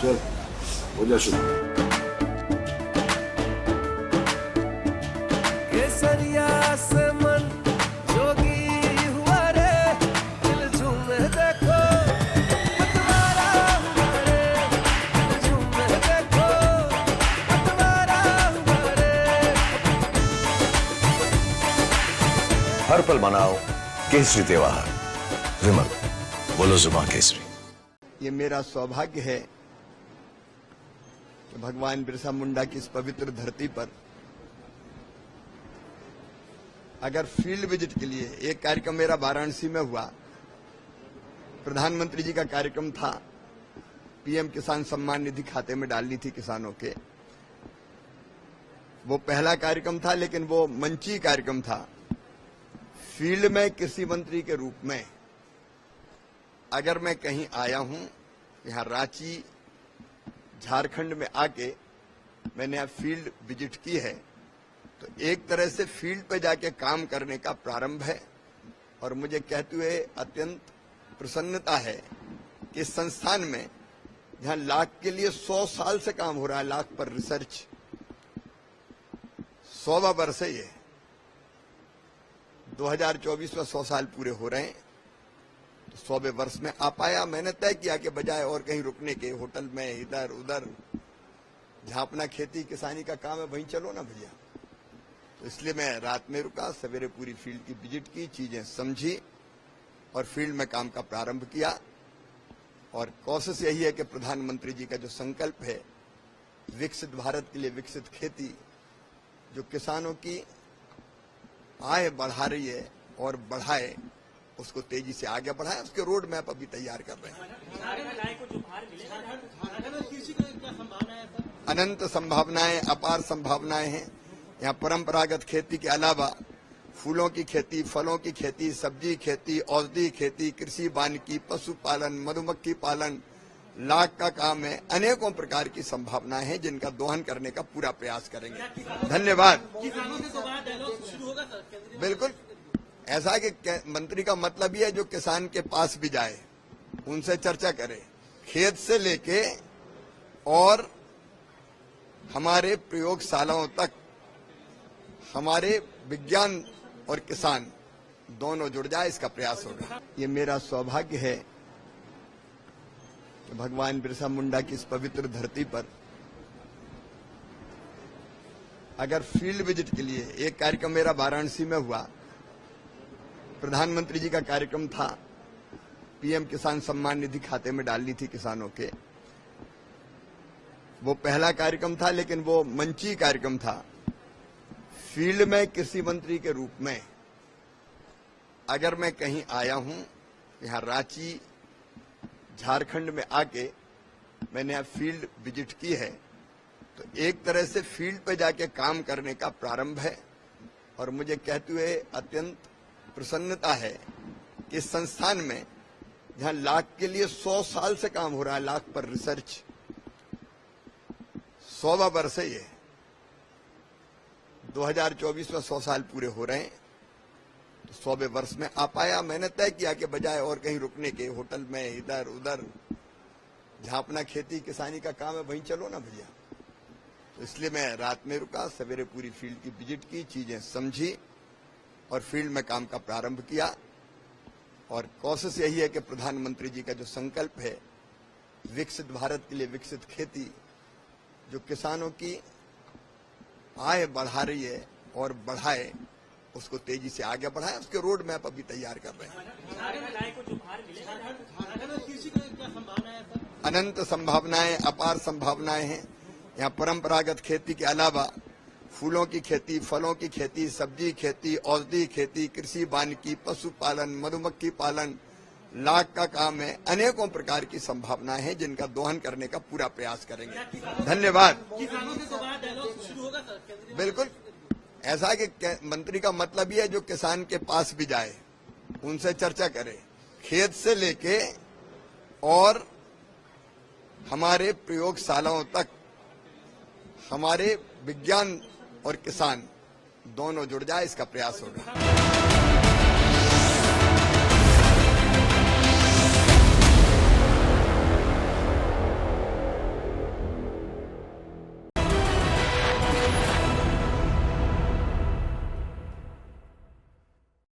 चल हो जा शुरू। केसरिया से मन जोगी हुआ रे, दिल झूमे देखो पतवारा हुआ रे, दिल झूमे देखो पतवारा हुआ रे। हर पल मनाओ केसरी त्योहार। विमल, बोलो जुबान केसरी। ये मेरा सौभाग्य है कि भगवान बिरसा मुंडा की इस पवित्र धरती पर अगर फील्ड विजिट के लिए एक कार्यक्रम मेरा वाराणसी में हुआ, प्रधानमंत्री जी का कार्यक्रम था, पीएम किसान सम्मान निधि खाते में डालनी थी किसानों के, वो पहला कार्यक्रम था, लेकिन वो मंची कार्यक्रम था। फील्ड में कृषि मंत्री के रूप में अगर मैं कहीं आया हूं, यहां रांची झारखंड में आके मैंने यहां फील्ड विजिट की है, तो एक तरह से फील्ड पे जाके काम करने का प्रारंभ है। और मुझे कहते हुए अत्यंत प्रसन्नता है कि इस संस्थान में जहां लाख के लिए 100 साल से काम हो रहा है, लाख पर रिसर्च 100वां वर्ष है ये, 2024 में 100 साल पूरे हो रहे हैं, तो 100वें वर्ष में आ पाया। मैंने तय किया कि बजाय और कहीं रुकने के, होटल में इधर उधर, जहां अपना खेती किसानी का काम है वहीं चलो ना भैया, तो इसलिए मैं रात में रुका, सवेरे पूरी फील्ड की विजिट की, चीजें समझी और फील्ड में काम का प्रारंभ किया। और कोशिश यही है कि प्रधानमंत्री जी का जो संकल्प है, विकसित भारत के लिए विकसित खेती, जो किसानों की आय बढ़ा रही है और बढ़ाए, उसको तेजी से आगे बढ़ाए, उसके रोड मैप अभी तैयार कर रहे हैं। अनंत संभावनाएं, अपार संभावनाएं हैं। यहाँ परंपरागत खेती के अलावा फूलों की खेती, फलों की खेती, सब्जी खेती, औषधि खेती, कृषि वानिकी, पशुपालन, मधुमक्खी पालन, लाख का काम है। अनेकों प्रकार की संभावनाएं हैं जिनका दोहन करने का पूरा प्रयास करेंगे। धन्यवाद। बिल्कुल ऐसा है कि मंत्री का मतलब ही है जो किसान के पास भी जाए, उनसे चर्चा करे, खेत से लेके और हमारे प्रयोगशालाओं तक हमारे विज्ञान और किसान दोनों जुड़ जाए, इसका प्रयास होगा। ये मेरा सौभाग्य है कि भगवान बिरसा मुंडा की इस पवित्र धरती पर अगर फील्ड विजिट के लिए एक कार्यक्रम मेरा वाराणसी में हुआ, प्रधानमंत्री जी का कार्यक्रम था, पीएम किसान सम्मान निधि खाते में डालनी थी किसानों के, वो पहला कार्यक्रम था, लेकिन वो मंची कार्यक्रम था। फील्ड में कृषि मंत्री के रूप में अगर मैं कहीं आया हूं, यहां रांची झारखंड में आके मैंने यहां फील्ड विजिट की है, तो एक तरह से फील्ड पे जाके काम करने का प्रारंभ है। और मुझे कहते हुए अत्यंत प्रसन्नता है कि इस संस्थान में जहां लाख के लिए 100 साल से काम हो रहा है, लाख पर रिसर्च 100वां वर्ष है ये, 2024 में 100 साल पूरे हो रहे हैं, तो 100वें वर्ष में आ पाया। मैंने तय किया कि बजाय और कहीं रुकने के, होटल में इधर उधर, जहां अपना खेती किसानी का काम है वहीं चलो ना भैया, तो इसलिए मैं रात में रुका, सवेरे पूरी फील्ड की विजिट की, चीजें समझी और फील्ड में काम का प्रारंभ किया। और कोशिश यही है कि प्रधानमंत्री जी का जो संकल्प है, विकसित भारत के लिए विकसित खेती, जो किसानों की आय बढ़ा रही है और बढ़ाए, उसको तेजी से आगे बढ़ाए, उसके रोड मैप अभी तैयार कर रहे हैं। अनंत संभावनाएं, अपार संभावनाएं हैं। यहाँ परंपरागत खेती के अलावा फूलों की खेती, फलों की खेती, सब्जी खेती, औषधि खेती, कृषि वानिकी, पशुपालन, मधुमक्खी पालन, लाख का काम है। अनेकों प्रकार की संभावनाएं हैं जिनका दोहन करने का पूरा प्रयास करेंगे। धन्यवाद। बिल्कुल ऐसा है कि मंत्री का मतलब ही है जो किसान के पास भी जाए, उनसे चर्चा करे, खेत से लेके और हमारे प्रयोगशालाओं तक हमारे विज्ञान और किसान दोनों जुड़ जाए, इसका प्रयास होगा।